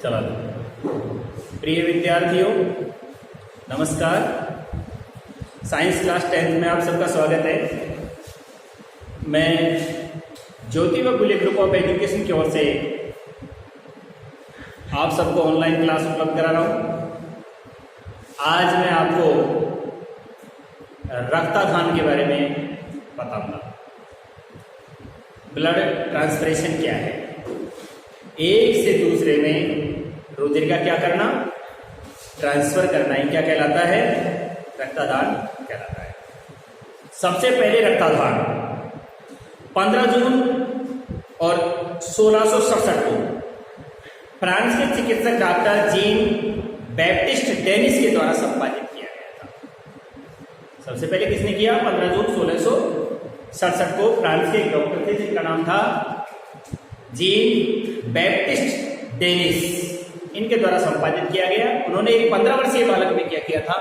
चला। प्रिय विद्यार्थियों, नमस्कार। साइंस क्लास 10th में आप सबका स्वागत है। मैं ज्योति व बुले ग्रुप ऑफ एजुकेशन की ओर से आप सबको ऑनलाइन क्लास उपलब्ध करा रहा हूँ। आज मैं आपको रक्तदान के बारे में बताऊंगा। ब्लड ट्रांसफ्यूजन क्या है, एक से दूसरे में रुधिर का क्या करना, ट्रांसफर करना, ही क्या कहलाता है, रक्तदान कहलाता है। सबसे पहले रक्तदान 15 जून और 1667 को फ्रांस के चिकित्सक डॉक्टर जीन बैप्टिस्ट डेनिस के द्वारा संपादित किया गया था। सबसे पहले किसने किया? 15 जून 1667 को फ्रांस के एक डॉक्टर थे जिनका नाम था जीन बैप्टिस्ट डेनिस, इनके द्वारा संपादित किया गया। उन्होंने एक 15 वर्षीय बालक में क्या किया था,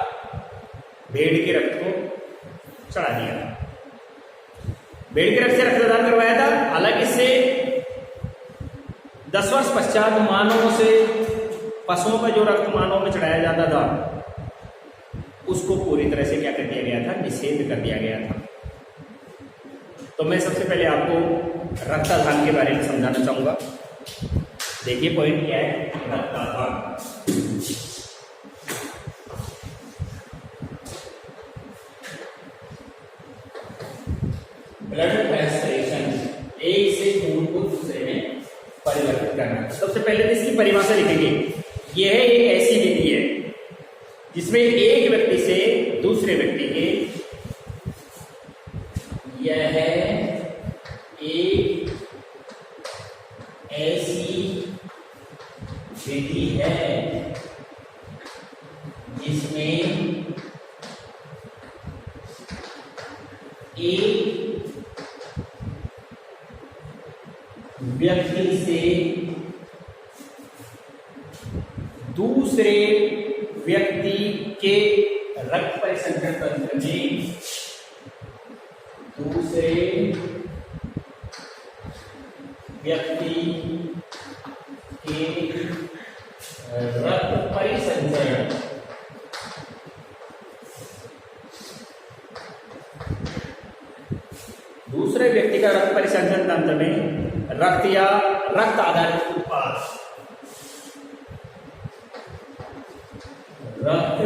भेड़ के रक्त को चढ़ा दिया था। भेड़ के रक्त से रक्तदान करवाया था। हालांकि इससे 10 वर्ष पश्चात मानवों से पशुओं का जो रक्त मानवों में चढ़ाया जाता था उसको पूरी तरह से क्या कर दिया गया था, निषेध कर दिया गया था। तो मैं सबसे पहले आपको रक्तदान के बारे में समझाना चाहूंगा। देखिए पॉइंट क्या है, रक्तदान। ब्लड ट्रांसफ्यूजन, एक से खून को दूसरे में परिवर्तित करना। सबसे पहले तो इसकी परिभाषा लिखेंगे। यह एक ऐसी विधि है जिसमें एक व्यक्ति से दूसरे व्यक्ति के, यह एक ऐसी विधि है जिसमें एक व्यक्ति से दूसरे व्यक्ति के रक्त परिसंचरण तंत्र में, दूसरे व्यक्ति के रक्त परिसंचरण दूसरे व्यक्ति का रक्त परिसंचरण तंत्र में रक्त या रक्त आधारित उत्पाद, रक्त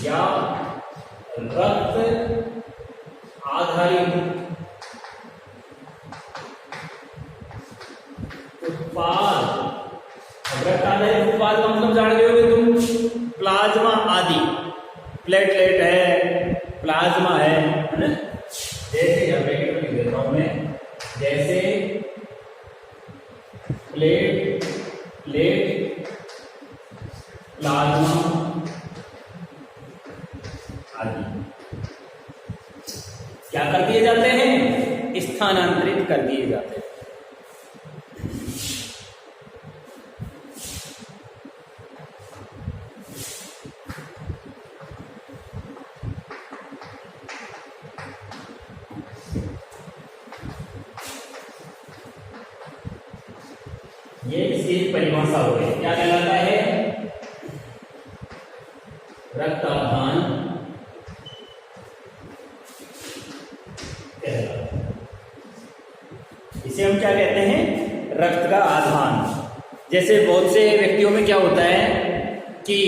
या रक्त आधारित उत्पाद। रक्त आधारित उत्पाद का मतलब जान रहे होगे तुम, प्लाज्मा आदि, प्लेटलेट है, प्लाज्मा है ना? जैसे यहाँ पे लिख देता हूं मैं, जैसे प्लेट, प्लाज्मा आदि क्या कर दिए जाते हैं, स्थानांतरित कर दिए जाते हैं। ये इसकी परिभाषा हो गई, क्या कहलाता है, रक्तदान कहलाता है। इसे हम क्या कहते हैं, रक्त का आधान। जैसे बहुत से व्यक्तियों में क्या होता है कि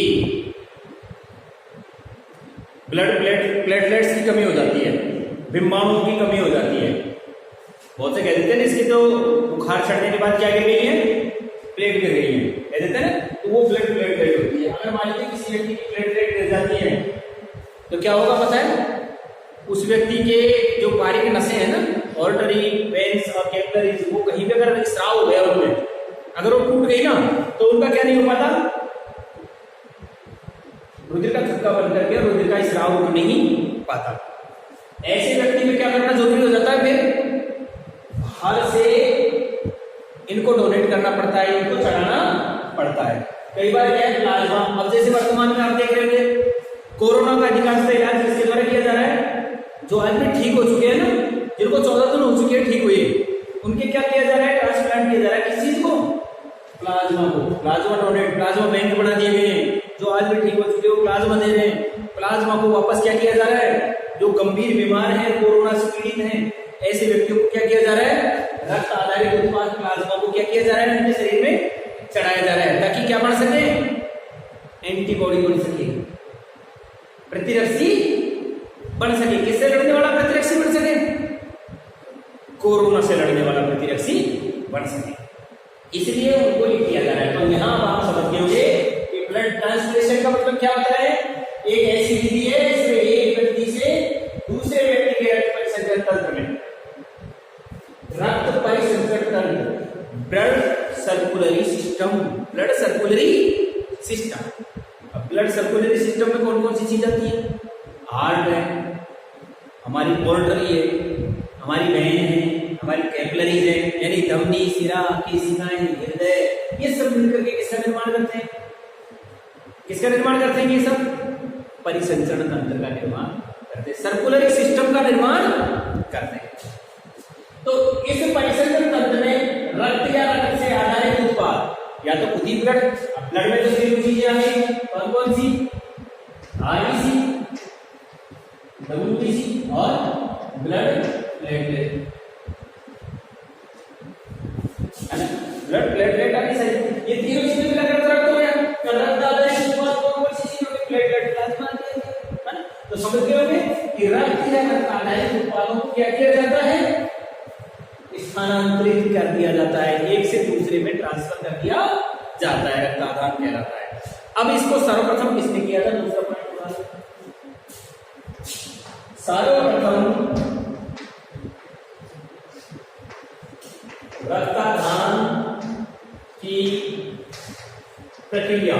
प्लेटलेट्स की कमी हो जाती है, बिम्बाणुओं की कमी हो जाती है। बहुत से कह देते हैं इसकी तो बुखार चढ़ने के बाद क्या गिर गई है, प्लेट गिर गई है, कह देते हैं, तो वो प्लेटलेट होती है। अगर मान लीजिए किसी व्यक्ति की प्लेटलेट गिर जाती है तो क्या होगा पता है, उस व्यक्ति के जो बारीक नसें हैं ना, ऑर्टरी, वेन्स और कैपिलरीज, वो कहीं भी अगर स्राव हो गया उनमें, अगर वो टूट गई ना तो उनका क्या नहीं हो पाता, रुधिर का थक्का बन करके रुधिर का स्राव हो नहीं पाता। ऐसे व्यक्ति में क्या करना जरूरी हो जाता है, फिर बाहर से इनको डोनेट करना पड़ता है, इनको चढ़ाना पड़ता है। कई बार क्या है, प्लाज्मा, अब जैसे वर्तमान में आप देख रहे थे कोरोना का अधिकांश इलाज किसके द्वारा किया जा रहा है, जो आदमी ठीक हो चुके हैं ना, जिनको 14 दिन हो चुके हैं ठीक हुए, उनके क्या किया जा रहा है, ट्रांसप्लांट किया जा रहा है। किस चीज को, प्लाज्मा डोनेट, प्लाज्मा बैंक बना दिए गए हैं, जो आज भी ठीक हो चुके हो प्लाज्मा दे रहे हैं। प्लाज्मा को वापस क्या किया जा रहा है, जो गंभीर बीमार है, कोरोना से पीड़ित हैं, ऐसे व्यक्तियों को क्या किया जा रहा है, रक्त आधारित उत्पाद प्लाज्मा को क्या किया जा रहा है, उनके शरीर में चढ़ाया जा रहा है, ताकि क्या बन सके, एंटीबॉडी बन सके, प्रतिरक्षी बन सके। किससे लड़ने वाला प्रतिरक्षी बन सके, कोरोना से लड़ने वाला प्रतिरक्षी बन सके, इसलिए उनको ये किया जा रहा है। तो यहां आप समझ गए होंगे कि ब्लड ट्रांसफ्यूजन का मतलब क्या होता है, एक ऐसी विधि है इसमें एक व्यक्ति से दूसरे व्यक्ति के रक्त परिसंचरण तंत्र में, रक्त परिसंचरण तंत्र, ब्लड सर्कुलरी सिस्टम, ब्लड सर्कुलरी सिस्टम। अब ब्लड सर्कुलरी सिस्टम में कौन कौन सी चीज आती है, हार्ट है, हमारी पोर्टरी है, हमारी वेन है, हमारी कैपिलरीज है, यानी धमनी, सिरा, केशिकाएं, हृदय, ये सब मिलकर के किसका निर्माण करते हैं, किसका निर्माण करते हैं, ये सब परिसंचरण तंत्र का निर्माण करते हैं, सर्कुलरी सिस्टम का निर्माण करते हैं। तो इस परिसंचरण तंत्र में रक्त या रक्त से आधारित उत्पाद, या तो खुद ही ब्लड, ब्लड में तो तीन चीजें आएंगी, कौन कौन सी, आरबीसी, डब्ल्यूबीसी और ब्लड प्लेटलेट, है ना, ब्लड प्लेटलेट आदि सही, ये तीनों चीजें मिलकर रक्त हो गया। तो रक्त आधारित उत्पाद कौन सी चीज होगी, प्लेटलेट, प्लाज्मा, है ना। तो समझ गए होंगे कि रक्त या रक्त आधारित उत्पादों को क्या किया जाता है, स्थानांतरित कर दिया जाता है, एक से दूसरे में ट्रांसफर कर दिया जाता है, रक्तादान कहलाता है। अब इसको सर्वप्रथम किसने किया था, दूसरा पॉइंट, सर्वप्रथम रक्तदान की प्रक्रिया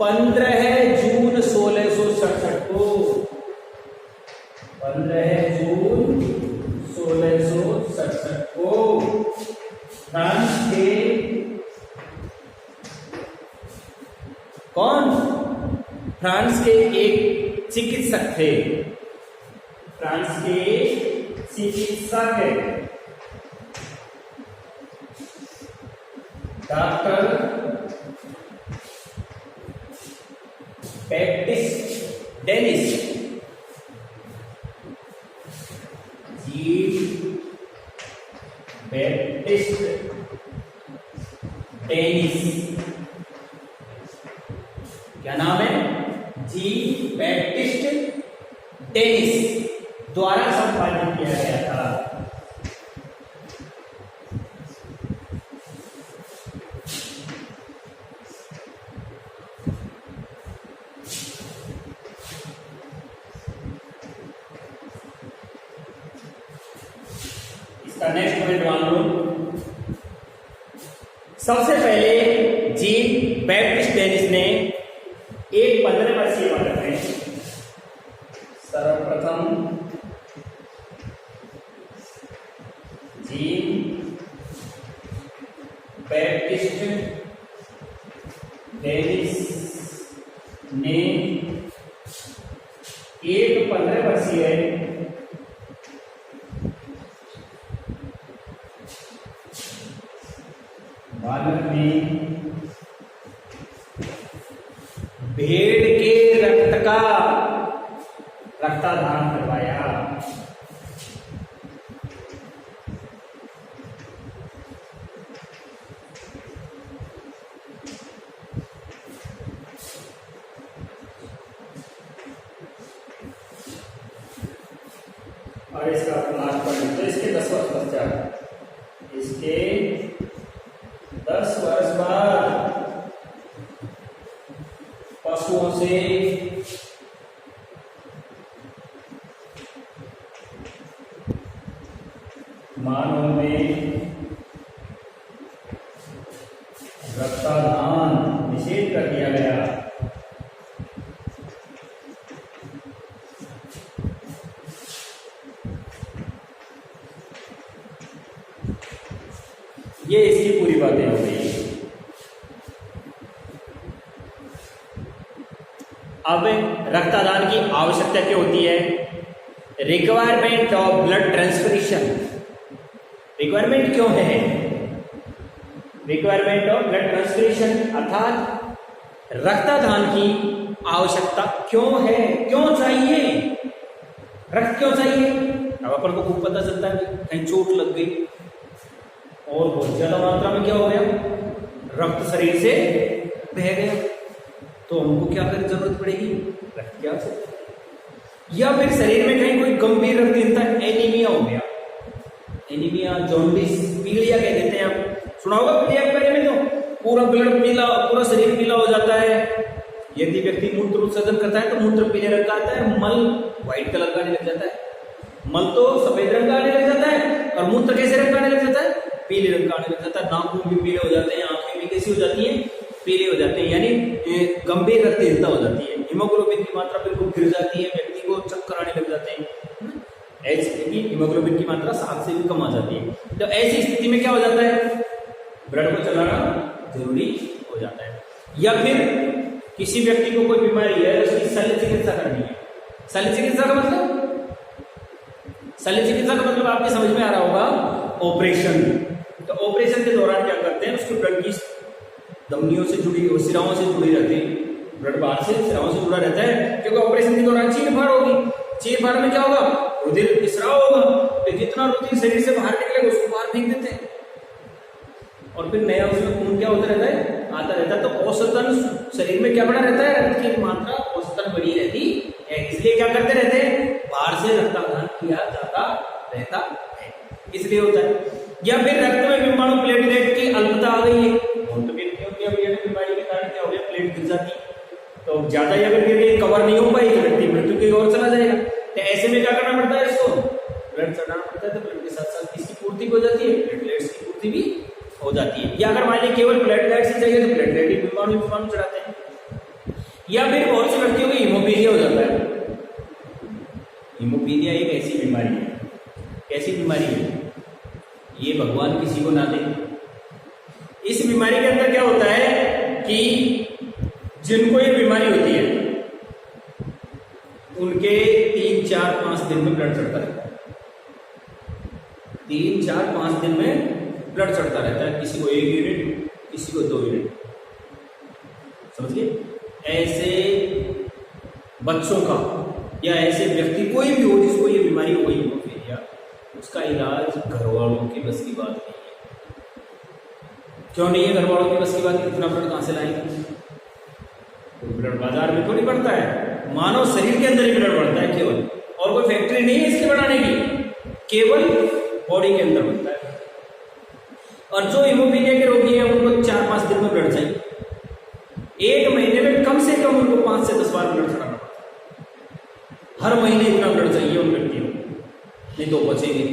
15 जून 1667 को, 15 जून 1667 को फ्रांस के कौन, फ्रांस के एक चिकित्सक थे, फ्रांस के चिकित्सक doctor Baptiste Denis, Baptiste Denis, क्या नाम है, जी बैप्टिस्ट डेनिस द्वारा संपादित किया गया था। इसका नेक्स्ट पॉइंट मान लो, सबसे पहले जीन बैप्टिस्ट डेनिस ने एक 15 वर्षीय बालक में सर्वप्रथम जीन बैप्टिस्ट डेनिस ने एक 15 वर्षीय बालक में भेड़ के रक्त का रक्तदान करवाया। और इसका लास्ट पॉइंट, तो इसके 10 वर्ष पश्चात, इसके 10 वर्ष बाद पशुओं से मानव में रक्तदान निषेध कर दिया गया। ये इसकी पूरी बातें हो गई। अब रक्तदान की आवश्यकता क्यों होती है, requirement of blood transfusion, requirement क्यों है, रिक्वायरमेंट ऑफ ब्लड ट्रांसफ्यूजन, अर्थात रक्तदान की आवश्यकता क्यों है, क्यों चाहिए, रक्त क्यों चाहिए। अब अपन को खूब पता चलता है कहीं चोट लग गई और बहुत ज्यादा मात्रा में क्या हो गया, रक्त शरीर से बह गया, तो हमको क्या करने जरूरत पड़ेगी, रक्त की आवश्यकता। या फिर शरीर में कहीं कोई गंभीर रक्तहीनता, एनीमिया हो गया, एनीमिया, जॉन्डिस, पीलिया कह देते हैं, आप सुना होगा पीलिया के बारे में, तो पूरा ब्लड पीला, पूरा शरीर पीला हो जाता है। यदि व्यक्ति मूत्र उत्सर्जन करता है तो मूत्र पीले रंग का आता है, मल व्हाइट कलर का आने लग जाता है, मल तो सफेद रंग का आने लग जाता है, और मूत्र कैसे रंग का आने लग जाता है, पीले रंग का आने लग जाता है। नाखून भी पीले हो जाते हैं, आंखें भी कैसी हो जाती हैं, पीले हो जाते हैं, यानी गंभीर रक्तहीनता हो जाती है। हीमोग्लोबिन की मात्रा बिल्कुल गिर जाती है, व्यक्ति को चक्कर आने लग जाते हैं, ऐसी हीमोग्लोबिन की मात्रा 7 से भी कम आ जाती है। तो ऐसी स्थिति में क्या हो जाता है, ब्लड को चलाना जरूरी हो जाता है। या फिर किसी व्यक्ति को कोई बीमारी है, उसकी शल्य चिकित्सा करनी है। शल्य चिकित्सा का मतलब, शल्य चिकित्सा का मतलब आपके समझ में आ रहा होगा, ऑपरेशन। तो ऑपरेशन के दौरान क्या करते हैं, उसके ब्लड की धमनियों से जुड़ी, सिराओं से जुड़ी रहती है, ब्लड बाहर से सिराओं से जुड़ा रहता है, क्योंकि ऑपरेशन के दौरान चीर-फाड़ होगी, चीर-फाड़ में क्या होगा, रुधिर स्राव होगा, तो जितना रुधिर शरीर से बाहर निकलेगा उसको बाहर फेंक देते हैं, और फिर नया उसमें खून क्या होता रहता है, आता रहता है। तो औसतन शरीर में क्या बना रहता है, रक्त की मात्रा औसतन बनी रहती है, इसलिए क्या करते रहते हैं, बाहर से रक्तदान किया जाता रहता है, इसलिए होता है। या फिर रक्त में विषाणु प्लेटलेट की अल्पता आ गई है, बहुत व्यक्तियों की अब ये बीमारी के कारण क्या हो गया, प्लेट गिर जाती, तो ज्यादा अगर गिर गई, कवर नहीं हो पाएगी, व्यक्ति मृत्यु की ओर चला जाएगा। तो ऐसे में क्या करना पड़ता है, इसको ब्लड चढ़ाना पड़ता है, तो ब्लड के साथ साथ इसकी पूर्ति हो जाती है, प्लेटलेट्स की पूर्ति भी हो जाती है। या अगर मान लीजिए केवल प्लेटलेट्स ही चाहिए तो प्लेटलेट ही विषाणु चढ़ाते हैं। या फिर बहुत से व्यक्तियों को हीमोफीलिया हो जाता है। हीमोफीलिया एक ऐसी बीमारी है, कैसी बीमारी है, ये भगवान किसी को ना दे। इस बीमारी के अंदर क्या होता है कि जिनको ये बीमारी होती है उनके 3, 4, 5 दिन में ब्लड चढ़ता रहता है, 3, 4, 5 दिन में ब्लड चढ़ता रहता है, किसी को 1 यूनिट, किसी को 2 यूनिट, समझिए। ऐसे बच्चों का या ऐसे व्यक्ति कोई भी हो जिसको ये बीमारी हो गई हीमोफीलिया, उसका इलाज घर वालों की बस की बात नहीं है। क्यों नहीं है घर वालों की बस की बात, इतना ब्लड कहां से लाएंगे, ब्लड बाजार में थोड़ी बढ़ता है, मानव शरीर के अंदर ही ब्लड बढ़ता है केवल, और कोई फैक्ट्री नहीं है इसके बनाने की, केवल बॉडी के अंदर बनता है। और जो हीमोफीलिया के रोगी हैं उनको 4-5 दिन में ब्लड चाहिए, 1 महीने में कम से कम उनको 5 से 10 बार ब्लड चढ़ाना पड़ता है, हर महीने इतना ब्लड चाहिए उन व्यक्तियों को, नहीं तो बचेंगे।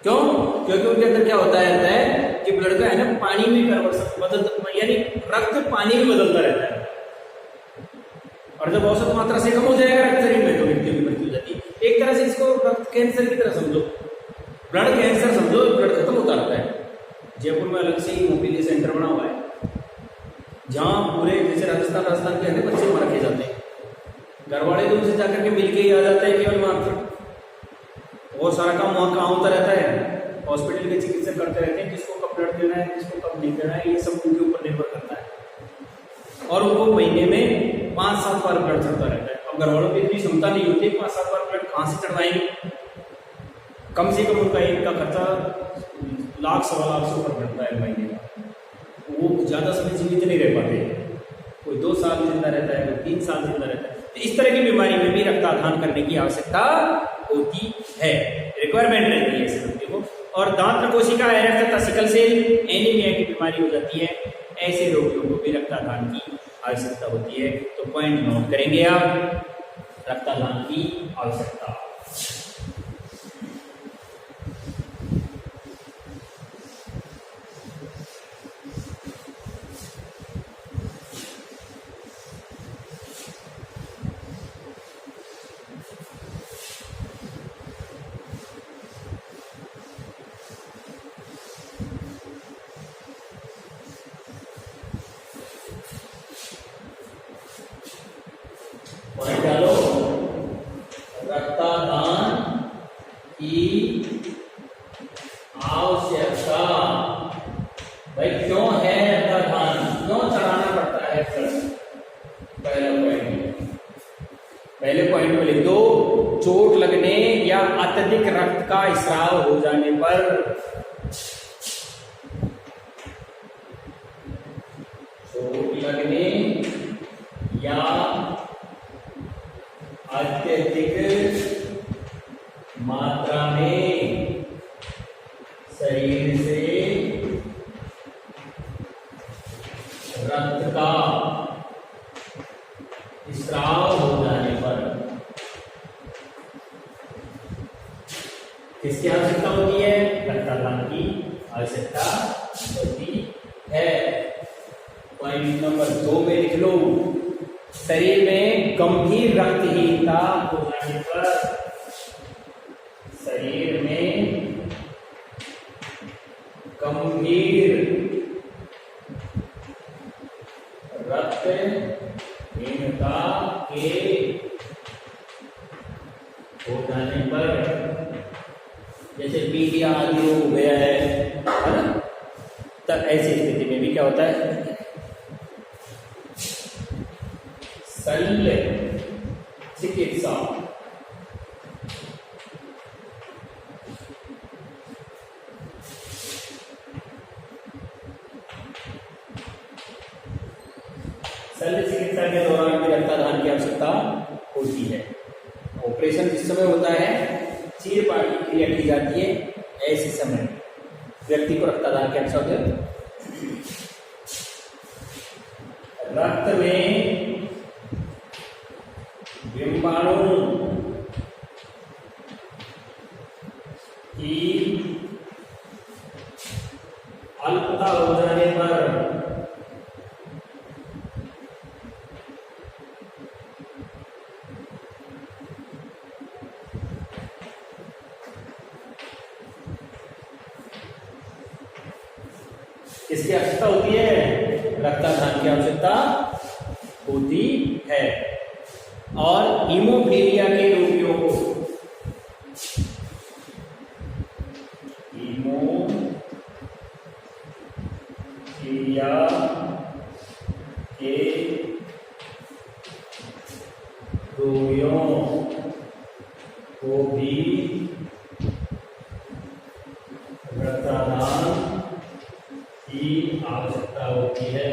क्यों, क्योंकि उनके अंदर क्या होता है कि ब्लड का है ना पानी में कन्वर्सन बदलता, यानी रक्त पानी में बदलता रहता है, और जब औसत मात्रा से कम हो जाएगा रक्त शरीर में तो व्यक्तियों की मृत्यु हो जाती है। एक तरह से इसको रक्त कैंसर की तरह समझो, ब्लड कैंसर समझो, ब्लड खत्म होता रहता है। जयपुर में अलग से ही हीमोफीलिया सेंटर बना हुआ है, जहां पूरे जैसे राजस्थान के अन्य बच्चे वहां रखे जाते हैं, घर वाले तो उनसे जाकर के मिलके ही आ जाते हैं केवल वहां पर, बहुत सारा काम वहां का होता रहता है, हॉस्पिटल के चिकित्सक करते रहते हैं, किसको कब ब्लड देना है, किसको कब नहीं देना है, ये सब उनके ऊपर निर्भर करता है, और उनको महीने में 5-7 बार ब्लड चढ़ता रहता है। अब घर वालों की इतनी क्षमता नहीं होती 5-7 बार ब्लड कहां से चढ़वाएंगे, कम से कम उनका एक का खर्चा 1,00,000-1,25,000 से ऊपर बढ़ता है महीने का, वो ज्यादा समय जीवित नहीं रह पाते, कोई 2 साल जिंदा रहता है, कोई 3 साल जिंदा रहता है। तो इस तरह की बीमारी में भी रक्तदान करने की आवश्यकता होती है, रिक्वायरमेंट रहती है इस व्यक्ति को। और दांत कोशिका एरर तथा सिकल सेल एनीमिया की बीमारी हो जाती है, ऐसे रोगियों को भी रक्तदान की आवश्यकता होती है। तो पॉइंट नोट करेंगे आप, रक्तदान की आवश्यकता। रक्तदान की आवश्यकता भाई क्यों है चोट लगने या अत्यधिक रक्त का स्राव हो जाने पर, चोट लगने या अत्यधिक मात्रा में शरीर से रक्त का स्राव हो जाने पर किसकी आवश्यकता होती है? रक्तदान की आवश्यकता होती है। पॉइंट नंबर 2 में लिख लो, शरीर में गंभीर रक्तहीनता हो जाने पर, शरीर में गंभीर रक्तहीनता के हो जाने पर, जैसे पीलिया आदि हो गया है ना, तब ऐसी स्थिति में भी क्या होता है? शल्य चिकित्सा के दौरान भी रक्तदान की आवश्यकता होती है। ऑपरेशन जिस समय होता है, चीरफाड़ की क्रिया की जाती है, ऐसे समय व्यक्ति को रक्तदान की आवश्यकता होती है। रक्त में डिंबाणु की अल्पता हो जाने पर, किसकी आवश्यकता होती है? रक्तदान की आवश्यकता होती है। और हीमोफीलिया के रोगियों को, हीमोफीलिया के रोगियों को भी रक्तदान की आवश्यकता होती है।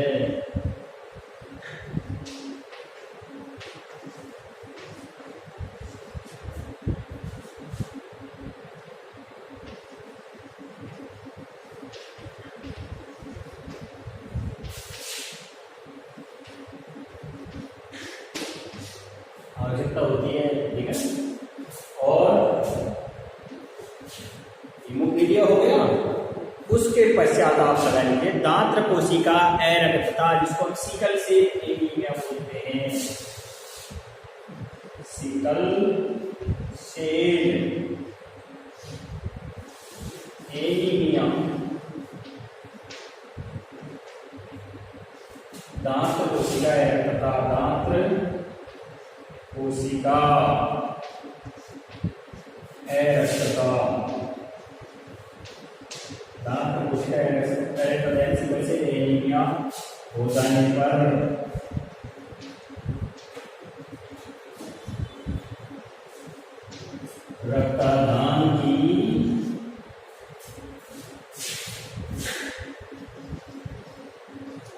आवश्यकता होती है, ठीक है। और हीमोफीलिया हो गया, उसके पश्चात आप लगा लीजिए दांत्र कोशिका अरक्तता, जिसको हम सिकल सेल एनीमिया बोलते हैं। सिकल सेल एनीमिया, दांत्र कोशिका अरक्तता, दांत्र कोशिका अरक्तता, दांत कोशिका एनीमिया हो जाने पर रक्तदान की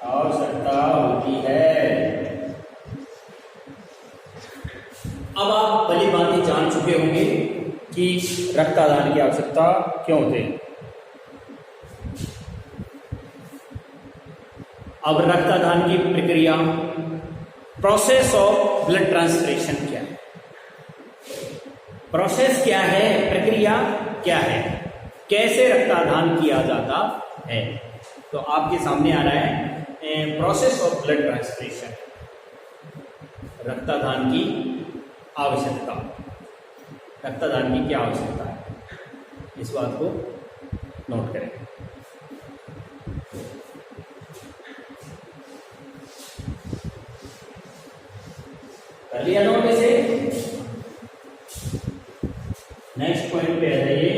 आवश्यकता होती है। अब आप भली भांति जान चुके होंगे कि रक्तदान की आवश्यकता क्यों होती है। अब रक्तदान की प्रक्रिया, प्रोसेस ऑफ ब्लड ट्रांसफ्यूजन क्या है? प्रोसेस क्या है, प्रक्रिया क्या है, कैसे रक्तदान किया जाता है? तो आपके सामने आ रहा है प्रोसेस ऑफ ब्लड ट्रांसफ्यूजन, रक्तदान की आवश्यकता। रक्तदान की क्या आवश्यकता है, इस बात को नोट करें। कर लिया नोट में से? नेक्स्ट पॉइंट पे आ जाइए,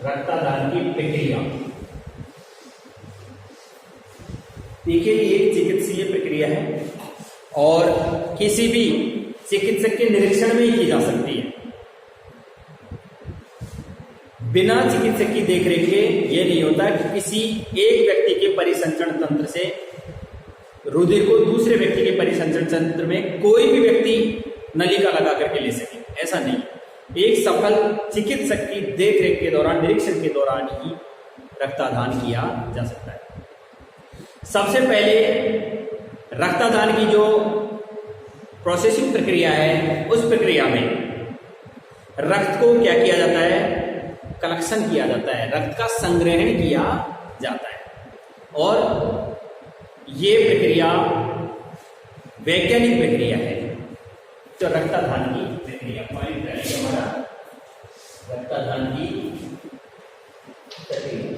रक्तदान की प्रक्रिया। देखिए, ये एक चिकित्सीय प्रक्रिया है और किसी भी चिकित्सक के निरीक्षण में ही की जा सकती है। बिना चिकित्सक की देखरेख के यह नहीं होता कि किसी एक व्यक्ति के परिसंचरण तंत्र से रुधिर को दूसरे व्यक्ति के परिसंचरण तंत्र में कोई भी व्यक्ति नलिका लगा करके ले सके, ऐसा नहीं। एक सफल चिकित्सक की देखरेख के दौरान, निरीक्षण के दौरान ही रक्तदान किया जा सकता है। सबसे पहले रक्तदान की जो प्रोसेसिंग प्रक्रिया है, उस प्रक्रिया में रक्त को क्या किया जाता है, कलेक्शन किया जाता है, रक्त का संग्रहण किया जाता है। और ये प्रक्रिया वैज्ञानिक प्रक्रिया है। तो रक्तदान की प्रक्रिया पॉइंट रहेगा हमारा, रक्तदान की प्रक्रिया।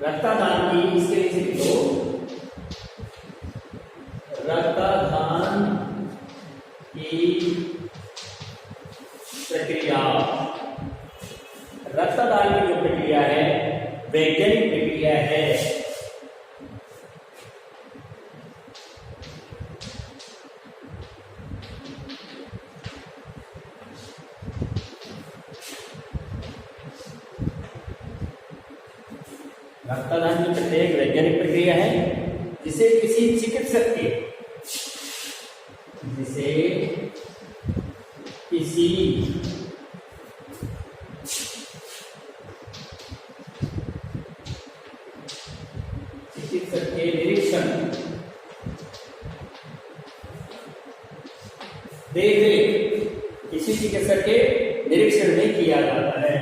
रक्तदान की इसके नीचे लिखो, रक्तदान की प्रक्रिया। रक्तदान की जो प्रक्रिया है वैज्ञानिक प्रक्रिया है। रक्तदान की प्रक्रिया एक वैज्ञानिक प्रक्रिया है जिसे किसी चिकित्सक के निरीक्षण, देखरेख, किसी चिकित्सक के निरीक्षण में किया जाता है।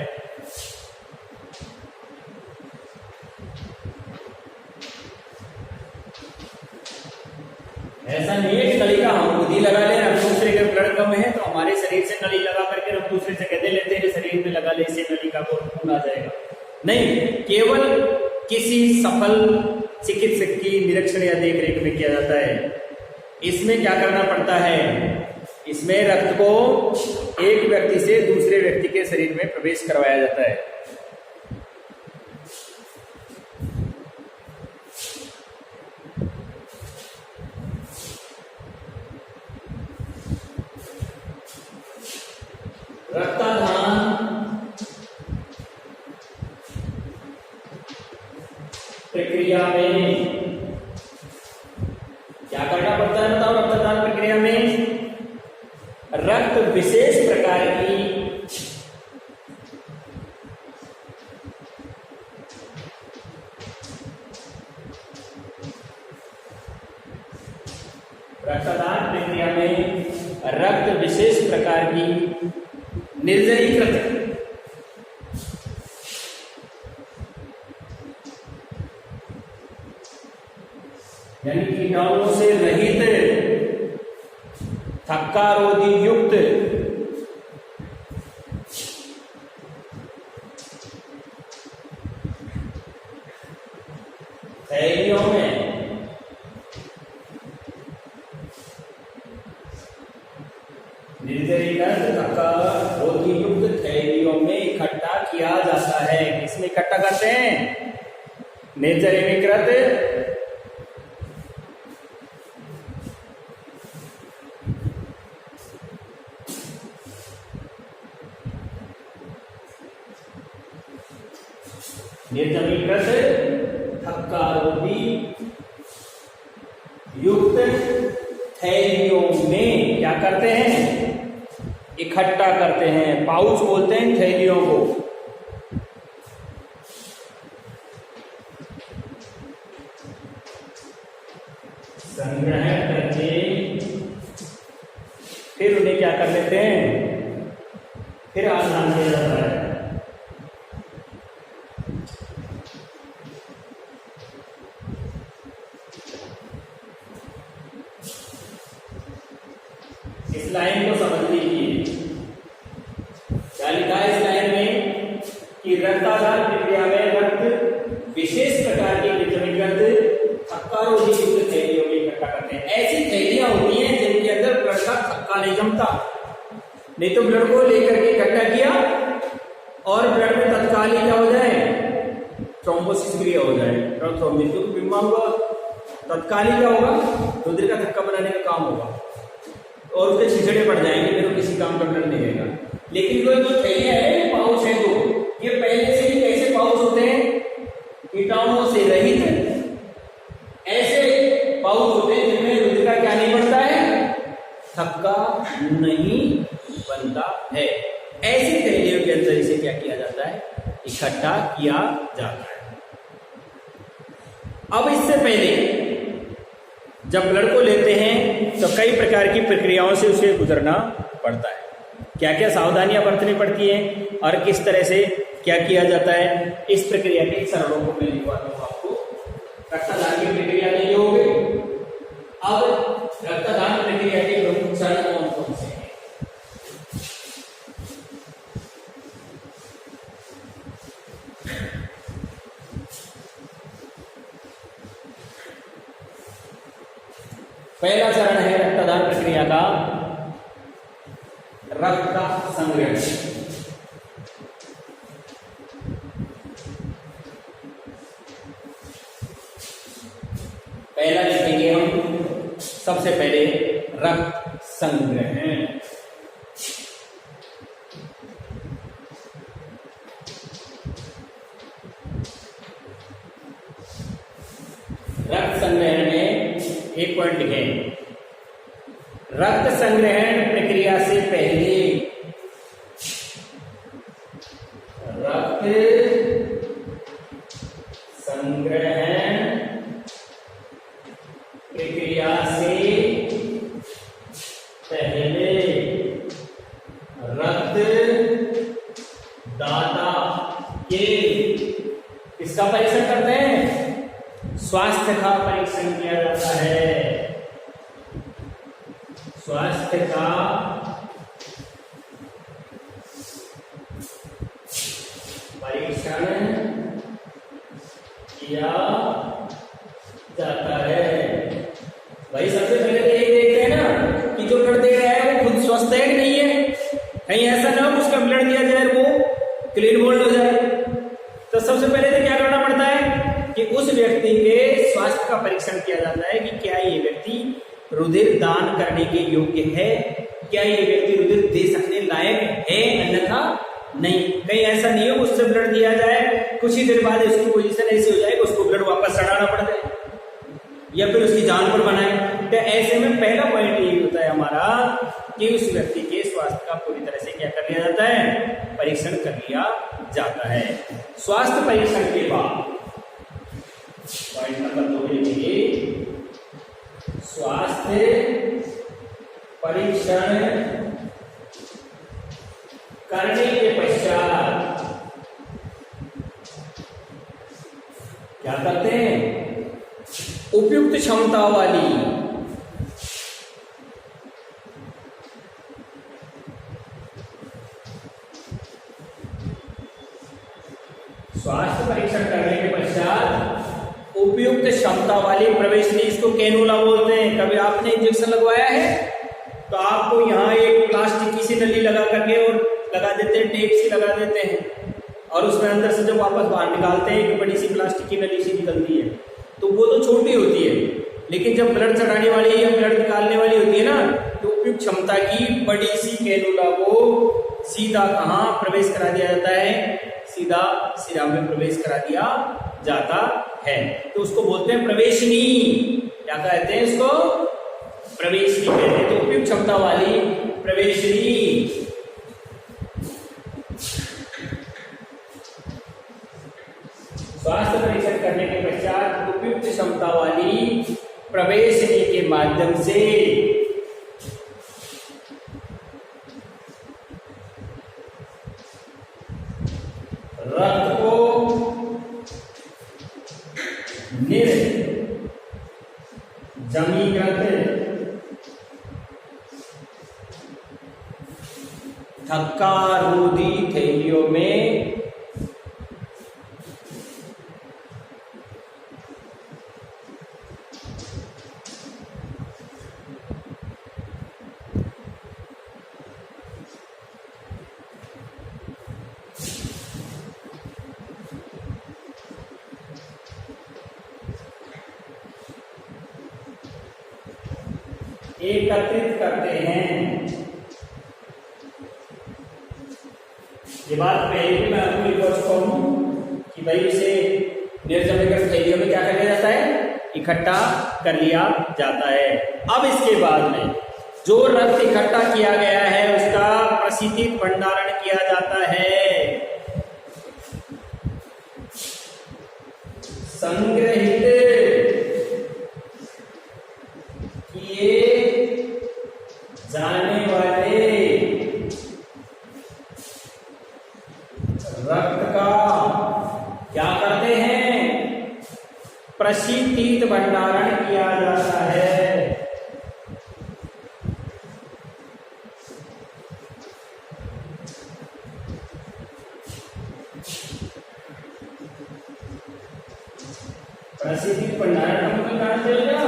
ऐसा नहीं है कि नली का हम खुद ही लगा ले, हम दूसरे के ब्लड कम है तो हमारे शरीर से नली लगा करके हम दूसरे से कहते लेते हैं शरीर में लगा ले, इससे नली का खून आ जाएगा। नहीं, केवल किसी सफल चिकित्सक की निरीक्षण या देखरेख में किया जाता है। इसमें क्या करना पड़ता है, इसमें रक्त को एक व्यक्ति से दूसरे व्यक्ति के शरीर में प्रवेश करवाया जाता है। रक्तदान प्रक्रिया में क्या करना पड़ता है बताओ। रक्तदान प्रक्रिया में रक्त विशेष प्रकार की रक्तदान प्रक्रिया में रक्त विशेष प्रकार की निर्जलीकृत यानी कीटाणुओं से रहित, थक्का रोधी युक्त थैलियों में निर्जलीकृत थक्का रोधी युक्त थैलियों में इकट्ठा किया जाता है। किसमें इकट्ठा करते हैं, निर्जलीकृत थक्का रोधी युक्त थैलियों में क्या करते हैं, इकट्ठा करते हैं। पाउच बोलते हैं थैलियों को। संग्रह करके फिर उन्हें क्या कर लेते हैं, फिर आसान किया जाता है। इस लाइन को समझ लीजिए, क्या लिखा है इस लाइन में कि रक्तदान प्रक्रिया में रक्त विशेष प्रकार की वितरणीकृत थक्कारोधी युक्त थैलियों में इकट्ठा करते हैं। ऐसी थैलियां होती हैं जिनके अंदर ब्लड का थक्का नहीं जमता, नहीं तो ब्लड को लेकर के इकट्ठा किया और ब्लड में तत्काल ही क्या हो जाए, थ्रोम्बोसिस क्रिया हो जाए, थ्रोम्बिन जो बीमा हुआ तत्काल ही क्या होगा, रुधिर का थक्का बनाने का काम होगा और उसके छिछड़े पड़ जाएंगे, फिर वो किसी काम का ब्लड नहीं रहेगा। लेकिन जो थैलियां है, पाउच है, तो ये पहले से ही कैसे पाउच होते हैं, कीटाणुओं से रहित ऐसे पाउच होते हैं जिनमें रुधिर का क्या नहीं बनता है, थक्का नहीं बनता है। ऐसी थैलियों के अंदर इसे क्या किया जाता है, इकट्ठा किया जाता है। अब इससे पहले जब ब्लड को लेते हैं तो कई प्रकार की प्रक्रियाओं से उसे गुजरना पड़ता है। क्या क्या सावधानियां बरतनी पड़ती हैं और किस तरह से क्या किया जाता है, इस प्रक्रिया के चरणों को मैं लिखवाता हूं आपको। रक्तदान की प्रक्रिया नहीं हो गई। अब रक्तदान प्रक्रिया के प्रमुख चरण कौन कौन से हैं? पहला चरण है रक्तदान प्रक्रिया का रक्त का संग्रहण। पहला लिखेंगे हम सबसे पहले रक्त संग्रहण। रक्त संग्रहण में एक पॉइंट लिखें, रक्त संग्रहण प्रक्रिया से पहले रक्त संग्रहण प्रक्रिया से पहले रक्त दाता के किसका परीक्षण करते हैं, स्वास्थ्य का परीक्षण किया जाता है। स्वास्थ्य का परीक्षण किया जाता है। भाई सबसे पहले तो यही देखते हैं ना कि जो ब्लड दे रहा है वो खुद स्वस्थ है कि नहीं है, कहीं ऐसा ना हो उसका ब्लड दिया जाए वो क्लीन बोल्ड हो जाए। तो सबसे पहले तो क्या करना पड़ता है कि उस व्यक्ति के स्वास्थ्य का परीक्षण किया जाता है कि क्या ये व्यक्ति रुधिर दान करने के योग्य है, क्या ये व्यक्ति रुधिर दे सकने लायक है, अन्यथा नहीं। कहीं ऐसा नहीं हो उससे ब्लड दिया जाए, कुछ ही देर बाद उसकी पोजीशन ऐसी हो जाए कि उसको ब्लड वापस चढ़ाना पड़ जाए या फिर उसकी जान पर बनाए। तो ऐसे में पहला पॉइंट यही होता है हमारा कि उस व्यक्ति के स्वास्थ्य का पूरी तरह से क्या कर लिया जाता है, परीक्षण कर लिया जाता है। स्वास्थ्य परीक्षण के बाद पॉइंट नंबर 2 लिखिए, स्वास्थ्य परीक्षण करने के पश्चात क्या करते हैं, उपयुक्त क्षमता वाली स्वास्थ्य परीक्षण करने के पश्चात उपयुक्त क्षमता वाली प्रवेशनी, इसको कैनुला बोलते हैं। कभी आपने इंजेक्शन लगवाया है तो आपको यहाँ एक प्लास्टिक की सी नली लगा करके और लगा देते हैं, टेप सी लगा देते हैं और उसमें अंदर से जब वापस बाहर निकालते हैं एक बड़ी सी प्लास्टिक की नली सी निकलती है। तो वो तो छोटी होती है, लेकिन जब ब्लड चढ़ाने वाली या ब्लड निकालने वाली होती है ना, तो उपयुक्त क्षमता की बड़ी सी कैनुला को सीधा कहाँ प्रवेश करा दिया जाता है, सीधा सिरा में प्रवेश करा दिया जाता है। तो उसको बोलते हैं प्रवेशनी। क्या कहते हैं इसको, प्रवेशनी कहते हैं। तो उपयुक्त क्षमता वाली प्रवेशनी स्वास्थ्य परीक्षण करने के पश्चात उपयुक्त क्षमता वाली प्रवेशनी के माध्यम से रक्त को निर्जमीकृत थक्कारोधी थैलियों में एकत्रित करते हैं। ये बात पहले भी मैं आपको एक बार चुका हूं कि भाई उसे निर्जमीकृत थैलियों में क्या कर लिया जाता है, इकट्ठा कर लिया जाता है। अब इसके बाद में जो रक्त इकट्ठा किया गया है उसका प्रशीतित भंडारण किया जाता है। संग्रहित किए जाने वाले रक्त का क्या करते हैं, प्रशीतित भंडारण किया जाता है। प्रशीतित भंडारण का मतलब जानते हो क्या?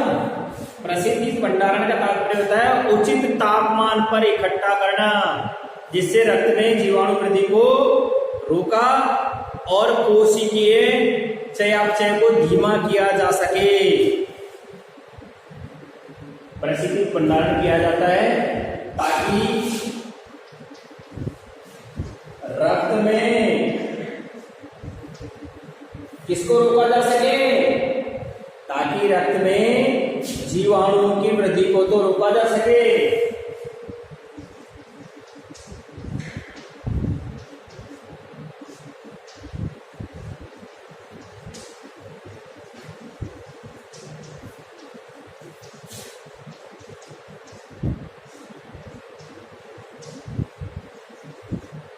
प्रशीतित भंडारण का तात्पर्य होता है उचित तापमान पर इकट्ठा करना, जिससे रक्त में जीवाणु वृद्धि को रोका और कोशिकीय चयापचय को धीमा किया जा सके। प्रशीतित भंडारण किया जाता है ताकि रक्त में किसको रोका जा सके, ताकि रक्त में जीवाणुओं की वृद्धि को तो रोका जा सके।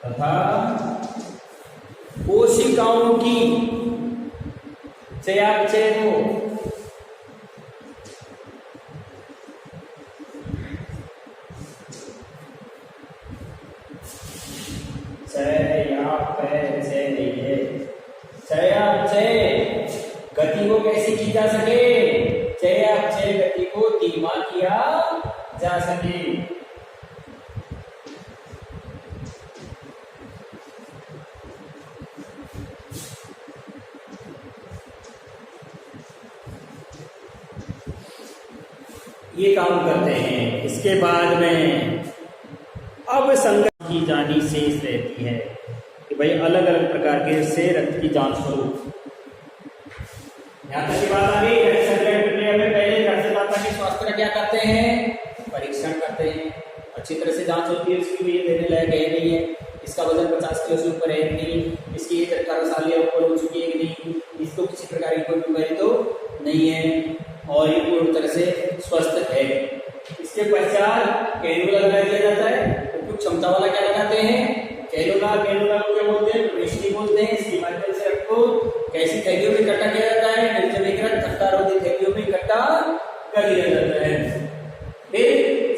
तथा कोशिकाओं की चयापचय को चयापचय गति को कैसे की जा सके, चयापचय गति को धीमा किया जा सके। ये काम करते हैं। इसके बाद में अब संग्रह की जानी शेष रहती है कि भाई अलग अलग प्रकार के से रक्त की जांच करो। यहाँ तक की बात आ गई। रक्त संग्रह प्रक्रिया में पहले रक्तदाता के स्वास्थ्य का क्या करते हैं, परीक्षण करते हैं। अच्छी तरह से जांच होती है उसकी भी, ये देने लायक है नहीं है, इसका वजन 50 किलो से ऊपर है कि नहीं, इसकी 18 साल या ऊपर हो चुकी है कि नहीं, इसको किसी प्रकार की कोई बीमारी तो नहीं है और ये पूरी तरह से स्वस्थ है। इसके पश्चात कैनुला लगा दिया जाता है। तो कुछ क्षमता वाला क्या लगाते हैं, कैनुला को क्या बोलते हैं, प्रेषणी बोलते हैं। इसके माध्यम से रक्त को कैसी थैलियों में इकट्ठा किया जाता है, निर्जमीकृत खट्टारोधी थैलियों में इकट्ठा कर लिया जाता है। फिर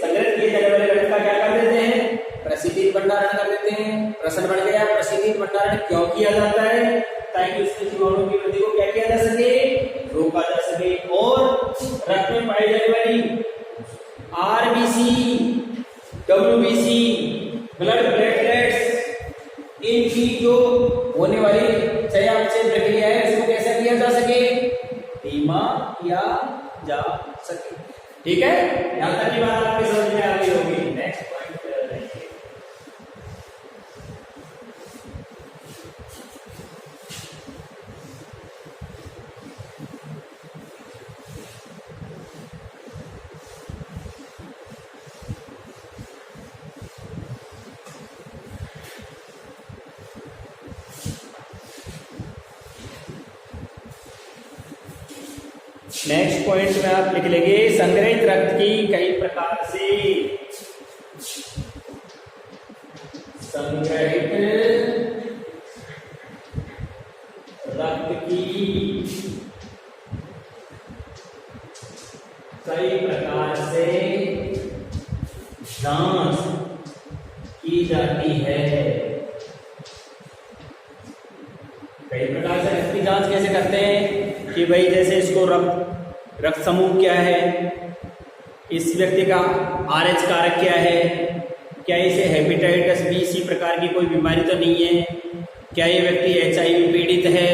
संग्रहित किए जाने वाले रक्त का क्या कर देते हैं, प्रशीतित भंडारण कर देते हैं। प्रश्न बढ़ गया, प्रशीतित भंडारण क्यों किया जाता है, ताकि उसके जीवाणुओं की वृद्धि को क्या किया जा सके, रोका जा सके। और रक्त में पाई जाने वाली आरबीसी, डब्ल्यूबीसी, ब्लड प्लेटलेट्स, इनकी जो होने वाली चयापचय प्रक्रिया है उसको कैसे किया जा सके, धीमा किया जा सके। ठीक है, यहां तक की बात आपके समझ में आ गई होगी। नेक्स्ट पॉइंट नेक्स्ट पॉइंट में आप लिख लेंगे, संग्रहित रक्त की कई प्रकार से, संग्रहित रक्त की कई प्रकार से जांच की जाती है। कई प्रकार से रक्त की जांच कैसे करते हैं कि भाई जैसे इसको रक्त समूह क्या है, इस व्यक्ति का RH कारक क्या है, क्या इसे हेपेटाइटिस बी सी प्रकार की कोई बीमारी तो नहीं है, क्या ये व्यक्ति HIV पीड़ित है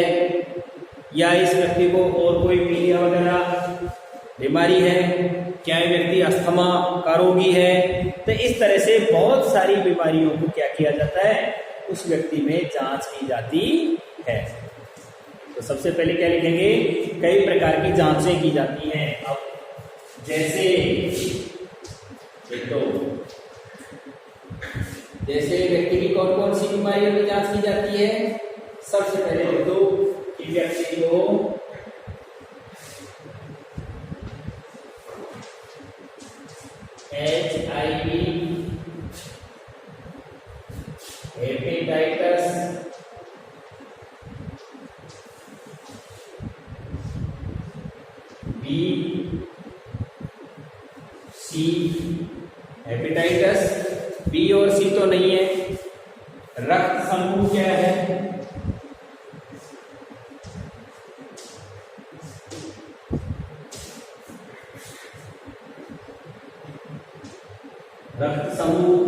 या इस व्यक्ति को और कोई पीलिया वगैरह बीमारी है, क्या ये व्यक्ति अस्थमा का रोगी है? तो इस तरह से बहुत सारी बीमारियों को क्या किया जाता है, उस व्यक्ति में जांच की जाती है। तो सबसे पहले क्या लिखेंगे, कई प्रकार की जांचें की जाती हैं। अब जैसे व्यक्ति की कौन कौन सी बीमारियों की जांच की जाती है। सबसे पहले लिख दो कि व्यक्ति को HIV, हेपेटाइटिस, बी, सी, हेपेटाइटिस बी और सी तो नहीं है। रक्त समूह क्या है? रक्त समूह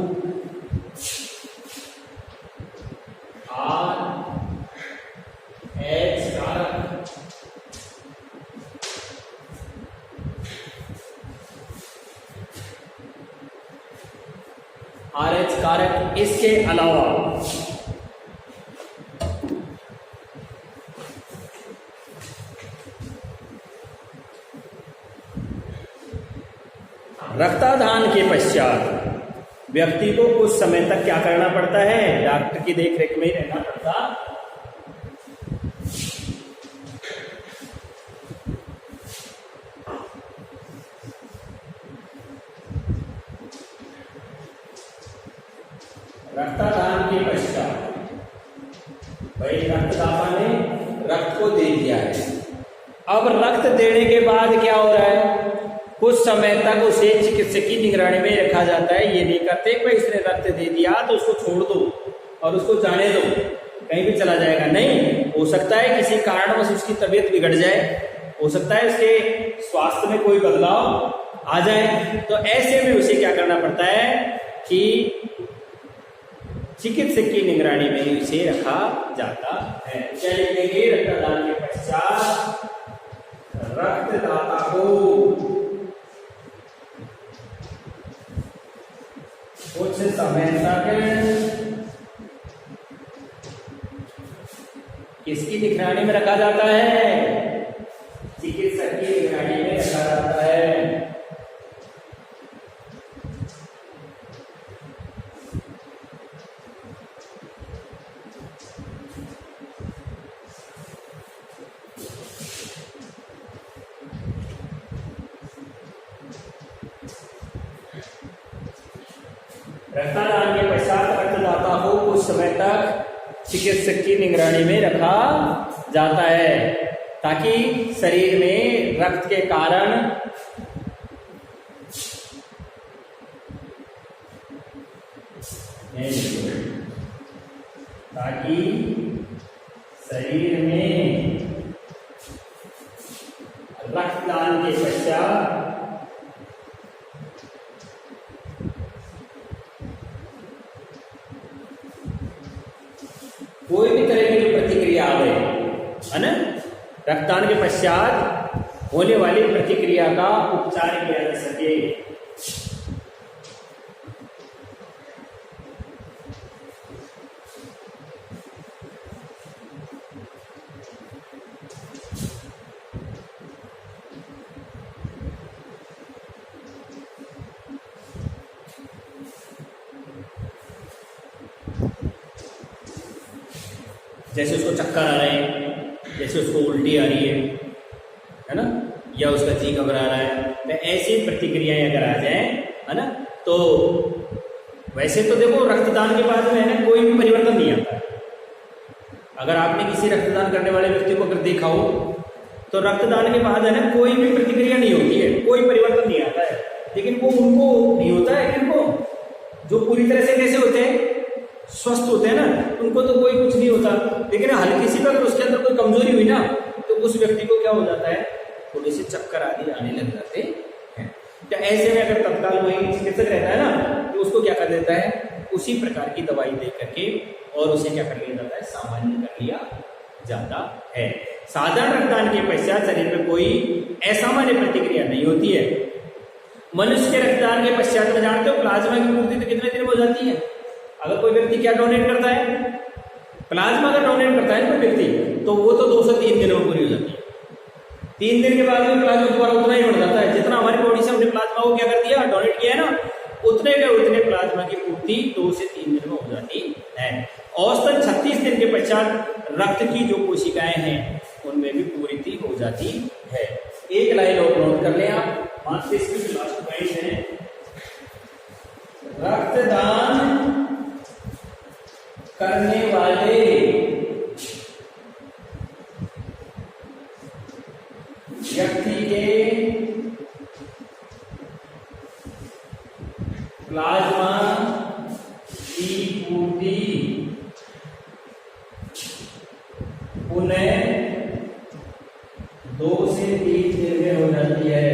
RH कारक, RH कारक। इसके अलावा रक्तदान के पश्चात व्यक्ति को कुछ समय तक क्या करना पड़ता है, डॉक्टर की देखरेख में ही रहना पड़ता। रक्तदान के पश्चात भाई रक्तदाता ने रक्त को दे दिया है। अब रक्त देने के बाद क्या हो रहा है, कुछ समय तक उसे चिकित्सक की निगरानी में रखा जाता है। ये नहीं करते भाई इसने रक्त दे दिया तो उसको छोड़ दो और उसको जाने दो, कहीं भी चला जाएगा। नहीं, हो सकता है किसी कारणवश उसकी तबीयत बिगड़ जाए, हो सकता है उसके स्वास्थ्य में कोई बदलाव आ जाए। तो ऐसे में उसे क्या करना पड़ता है कि चिकित्सक की निगरानी में उसे रखा जाता है। क्या लिखेंगे, रक्तदान के पश्चात रक्तदाता को कुछ समय तक किसकी निगरानी में रखा जाता है, चिकित्सक की निगरानी में रखा जाता है। रक्तदान के पश्चात रक्तदाता को कुछ समय तक चिकित्सक की निगरानी में रखा जाता है ताकि शरीर में रक्त के कारण रक्तदान के पश्चात कोई भी तरह की प्रतिक्रिया आवे, है ना, रक्तदान के पश्चात होने वाली प्रतिक्रिया का उपचार किया जा सके। जैसे उसको चक्कर आ रहे हैं, जैसे उसको उल्टी आ रही है ना, या उसका जी घबरा रहा है, तो ऐसी प्रतिक्रियाएं अगर आ जाए, है ना, तो वैसे तो देखो रक्तदान के बाद में है ना कोई भी परिवर्तन नहीं आता। अगर आपने किसी रक्तदान करने वाले व्यक्ति को अगर देखा हो तो रक्तदान के बाद है ना कोई भी प्रतिक्रिया नहीं होती है, कोई परिवर्तन नहीं आता है। लेकिन वो उनको नहीं होता है, किनको जो पूरी तरह से कैसे होते हैं, स्वस्थ होते हैं ना, उनको तो कोई कुछ नहीं होता। लेकिन हल्की सी अगर उसके अंदर कोई कमजोरी हुई ना तो उस व्यक्ति को क्या हो जाता है, थोड़े से चक्कर आदि आने लग जाते हैं। तो ऐसे में अगर तत्काल वही चिकित्सक रहता है ना तो उसको क्या कर देता है, उसी प्रकार की दवाई दे करके और उसे क्या कर लिया जाता है, सामान्य कर लिया जाता है। साधारण रक्तदान के पश्चात शरीर में कोई असामान्य प्रतिक्रिया नहीं होती है। मनुष्य के रक्तदान के पश्चात में जानते हो प्लाज्मा की पूर्ति तो कितने दिन में हो जाती है? अगर कोई व्यक्ति क्या डोनेट करता है, प्लाज्मा अगर डोनेट करता है कोई व्यक्ति, तो वो तो 2 से 3 दिनों में पूरी हो जाती है। 3 दिन के बाद में प्लाज्मा दोबारा उतना ही बढ़ जाता है, जितना हमारी बॉडी से हमने प्लाज्मा को क्या कर दिया, डोनेट किया है ना, उतने के उतने प्लाज्मा की पूर्ति 2 से 3 दिन में हो जाती है। औसतन 36 दिन के पश्चात रक्त की जो कोशिकाएं हैं उनमें भी पूर्ति हो जाती है। एक लाइन और नोट कर लें आप, मात्र इसकी जो लास्ट पॉइंट है, रक्तदान करने वाले व्यक्ति के प्लाज्मा की पूर्ति पुनः 2 से 3 दिन में हो जाती है।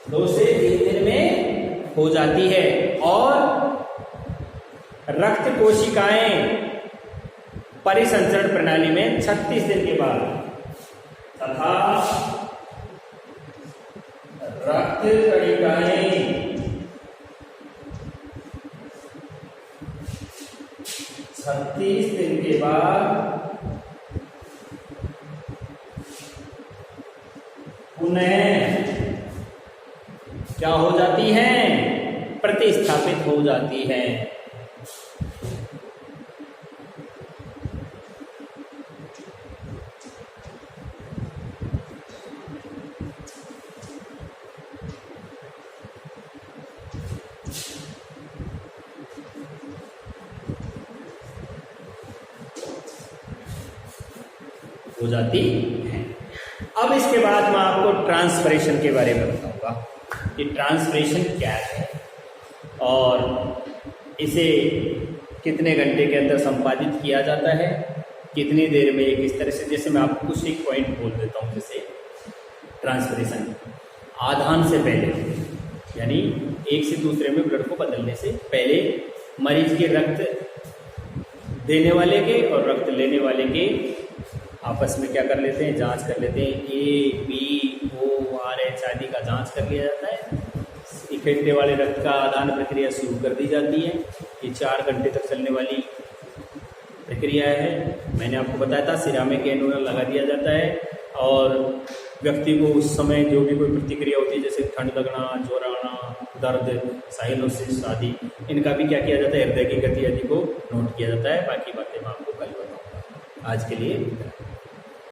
दो से 3 दिन में हो जाती है। और रक्त कोशिकाएं परिसंचरण प्रणाली में 36 दिन के बाद तथा रक्त कणिकाएं 36 दिन के बाद पुनः क्या हो जाती है, प्रतिस्थापित हो जाती है। हो जाती है। अब इसके बाद मैं आपको ट्रांसफरेशन के बारे में बताऊंगा कि ट्रांसफरेशन क्या है और इसे कितने घंटे के अंदर संपादित किया जाता है, कितनी देर में, ये किस तरह से। जैसे मैं आपको कुछ एक पॉइंट बोल देता हूँ। जैसे ट्रांसफरेशन आधान से पहले, यानी एक से दूसरे में ब्लड को बदलने से पहले मरीज के रक्त देने वाले के और रक्त लेने वाले के आपस में क्या कर लेते हैं, जांच कर लेते हैं। A-B-O-R-H आदि का जांच कर लिया जाता है। इकट्ठे वाले रक्त का आदान प्रक्रिया शुरू कर दी जाती है। ये 4 घंटे तक चलने वाली प्रक्रिया है। मैंने आपको बताया था सिरामिक कैनुला लगा दिया जाता है और व्यक्ति को उस समय जो भी कोई प्रतिक्रिया होती है, जैसे ठंड लगना, ज्वर आना, दर्द, साइनोसिस आदि, इनका भी क्या किया जाता है, हृदय की गति आदि को नोट किया जाता है। बाकी बातें मैं आपको कल बताऊंगा। आज के लिए